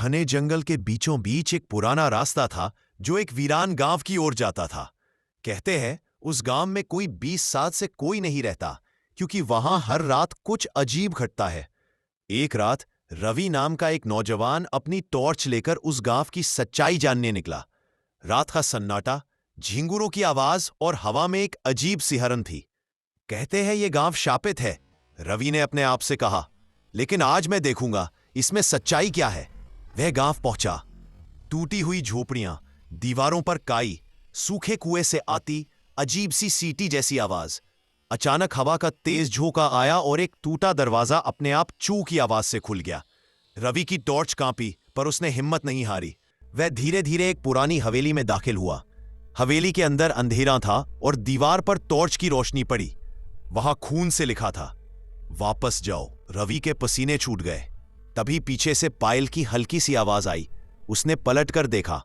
घने जंगल के बीचों बीच एक पुराना रास्ता था जो एक वीरान गांव की ओर जाता था। कहते हैं उस गांव में कोई 20 साल से कोई नहीं रहता, क्योंकि वहां हर रात कुछ अजीब घटता है। एक रात रवि नाम का एक नौजवान अपनी टॉर्च लेकर उस गांव की सच्चाई जानने निकला। रात का सन्नाटा, झिंगुरों की आवाज और हवा में एक अजीब सिहरन थी। कहते हैं ये गांव शापित है, रवि ने अपने आप से कहा, लेकिन आज मैं देखूंगा इसमें सच्चाई क्या है। वह गांव पहुंचा। टूटी हुई झोपड़ियां, दीवारों पर काई, सूखे कुएं से आती अजीब सी सीटी जैसी आवाज। अचानक हवा का तेज झोंका आया और एक टूटा दरवाजा अपने आप चू की आवाज से खुल गया। रवि की टॉर्च कांपी, पर उसने हिम्मत नहीं हारी। वह धीरे धीरे एक पुरानी हवेली में दाखिल हुआ। हवेली के अंदर अंधेरा था और दीवार पर टॉर्च की रोशनी पड़ी। वहां खून से लिखा था, वापस जाओ। रवि के पसीने छूट गए। तभी पीछे से पायल की हल्की सी आवाज आई। उसने पलटकर देखा।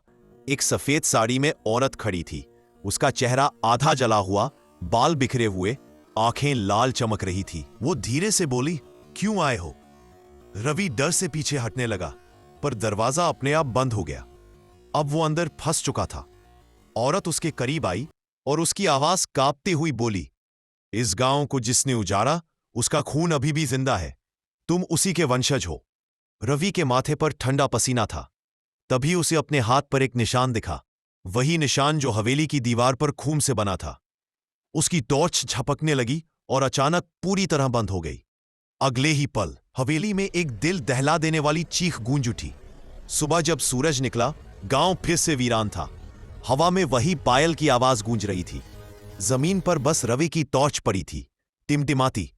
एक सफेद साड़ी में औरत खड़ी थी। उसका चेहरा आधा जला हुआ, बाल बिखरे हुए, आंखें लाल चमक रही थी। वो धीरे से बोली, क्यों आए हो? रवि डर से पीछे हटने लगा, पर दरवाजा अपने आप बंद हो गया। अब वो अंदर फंस चुका था। औरत उसके करीब आई और उसकी आवाज कांपती हुई बोली, इस गांव को जिसने उजाड़ा उसका खून अभी भी जिंदा है। तुम उसी के वंशज हो। रवि के माथे पर ठंडा पसीना था। तभी उसे अपने हाथ पर एक निशान दिखा, वही निशान जो हवेली की दीवार पर खून से बना था। उसकी टॉर्च झपकने लगी और अचानक पूरी तरह बंद हो गई। अगले ही पल हवेली में एक दिल दहला देने वाली चीख गूंज उठी। सुबह जब सूरज निकला, गांव फिर से वीरान था। हवा में वही पायल की आवाज गूंज रही थी। जमीन पर बस रवि की टॉर्च पड़ी थी, टिमटिमाती।